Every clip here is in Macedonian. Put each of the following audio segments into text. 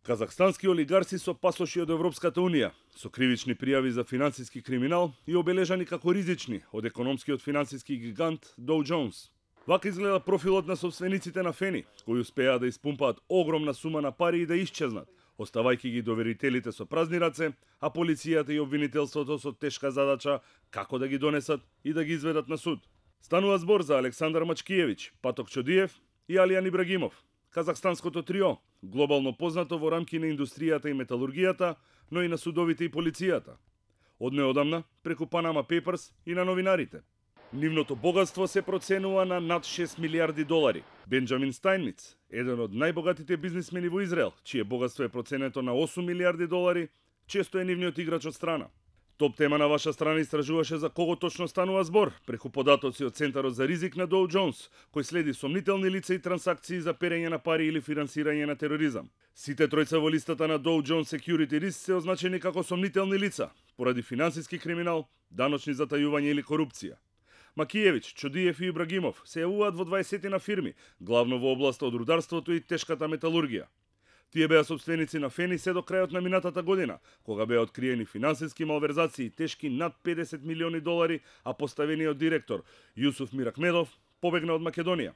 Казахстански олигарси со пасоши од Европската Унија, со кривични пријави за финансиски криминал и обележани како ризични од економскиот финансиски гигант Dow Jones. Вака изгледа профилот на собствениците на Фени, кои успеа да испумпаат огромна сума на пари и да исчезнат, оставајќи ги доверителите со празни раце, а полицијата и обвинителството со тешка задача како да ги донесат и да ги изведат на суд. Станува збор за Александар Мачкиевич, Паток Чодиев и Алијан Ибрагимов, казахстанското трио, глобално познато во рамки на индустријата и металургијата, но и на судовите и полицијата. Од неодамна, преку Panama Papers и на новинарите. Нивното богатство се проценува на над 6 милиарди долари. Бенџамин Стајнмиц, еден од најбогатите бизнисмени во Израел, чие богатство е проценето на 8 милиарди долари, често е нивниот играч од страна. Топ тема на ваша страна истражуваше за кого точно станува збор, преку податоци од Центарот за ризик на Dow Jones, кој следи сомнителни лица и трансакции за перење на пари или финансирање на тероризам. Сите тројца во листата на Dow Jones Security Risk се означени како сомнителни лица, поради финансиски криминал, даночни затајувања или корупција. Макиевич, Чодиев и Ибрагимов се јавуваат во 20 на фирми, главно во областа од рударството и тешката металургија. Тие беа собственици на Фени се до крајот на минатата година, кога беа откриени финансиски малверзации тешки над 50 милиони долари, а поставениот директор Јусуф Миракмедов побегна од Македонија.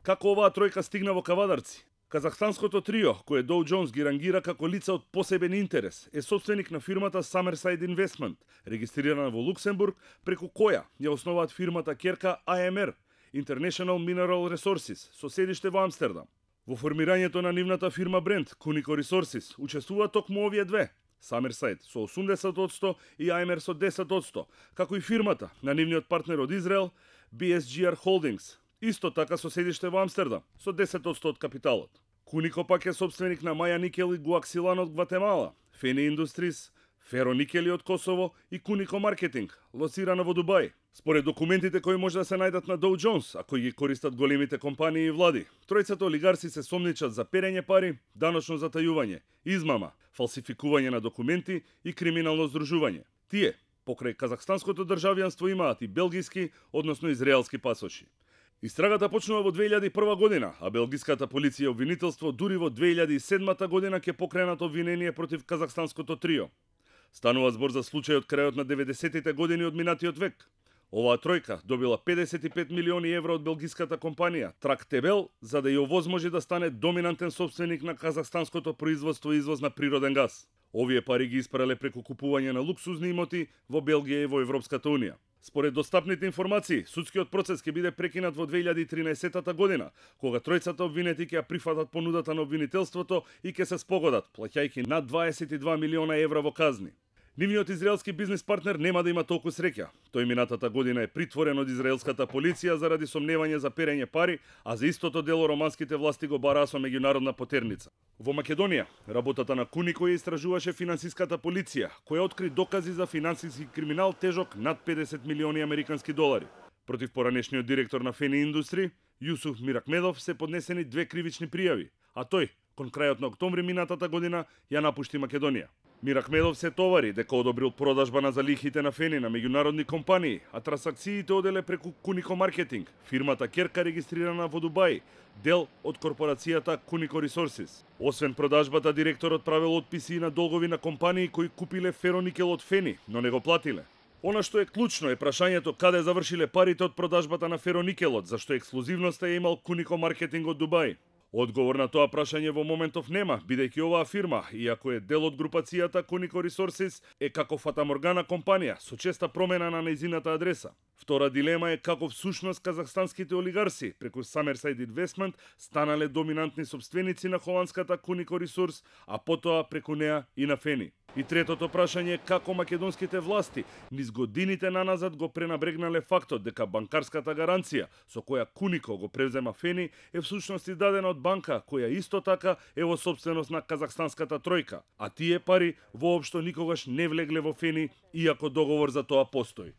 Како оваа тројка стигна во кавадарци? Казахстанското трио, кое Dow Jones ги рангира како лица од посебен интерес, е собственик на фирмата Summerside Investment, регистрирана во Луксембург, преку која ја основаат фирмата керка AMR, International Mineral Resources, со седиште во Амстердам. Во формирањето на нивната фирма бренд Cunico Resources учествуваат токму овие две, Summerside со 80% и AMR со 10%, како и фирмата на нивниот партнер од Израел, BSGR Holdings, исто така со седиште во Амстердам, со 10% од капиталот. Cunico пак е собственик на Маја Никел и Гуаксилан од Гватемала, Фени Industries, Феро Никели од Косово и Cunico Marketing, лоцирана во Дубај. Според документите кои може да се најдат на Dow Jones, а кои ги користат големите компании и влади, тројцата олигарси се сомничат за перење пари, даночно затајување, измама, фалсификување на документи и криминално здружување. Тие, покрај казахстанското државјанство, имаат и белгиски, односно израелски пасоши. Истрагата почнува во 2001 година, а белгиската полиција и обвинителство дури во 2007 година ќе покренат обвинение против казахстанското трио. Станува збор за случај од крајот на 90-тите години од минатиот век. Оваа тројка добила 55 милиони евра од белгиската компанија Трактебел за да ја овозможи да стане доминантен собственик на казахстанското производство и извоз на природен газ. Овие пари ги испарале преку купување на луксузни имоти во Белгија и во Европската Унија. Според достапните информации, судскиот процес ќе биде прекинат во 2013 година, кога тројцата обвинети ќе ја прифатат понудата на обвинителството и ќе се спогодат, плаќајќи над 22 милиона евра во казни. Нивниот израелски бизнис партнер нема да има толку среќа. Тој минатата година е притворен од израелската полиција заради сомневање за перење пари, а за истото дело романските власти го бараа со меѓународна потерница. Во Македонија, работата на Cunico ја истражуваше финансиската полиција, која откри докази за финансиски криминал тежок над 50 милиони американски долари. Против поранешниот директор на Фени Индустри, Јусуф Миракмедов, се поднесени 2 кривични пријави, а тој, кон крајот на октомври минатата година, ја напушти Македонија. Миракмедов се товари дека одобрил продажба на залихите на Фени на меѓународни компании, а трансакциите оделе преку Cunico Marketing, фирмата керка регистрирана во Дубај, дел од корпорацијата Cunico Resources. Освен продажбата, директорот правил отписи на долгови на компании кои купиле фероникел од Фени, но не го платиле. Она што е клучно е прашањето каде завршиле парите од продажбата на фероникелот, зашто ексклузивноста ја имал Cunico Marketing од Дубај. Одговор на тоа прашање во моментов нема, бидејќи оваа фирма, иако е дел од групацијата Cunico Resources, е како фатаморгана компанија со честа промена на нејзината адреса. Втора дилема е како всушност казахстанските олигарси преку Summerside Investment станале доминантни собственици на холандската Cunico Resource, а потоа преку неа и на Фени. И третото прашање е како македонските власти низ годините наназад го пренабрегнале фактот дека банкарската гаранција со која Cunico го превзема Фени е всушност издадена од банка која исто така е во собственост на казахстанската тројка, а тие пари воопшто никогаш не влегле во Фени, иако договор за тоа постои.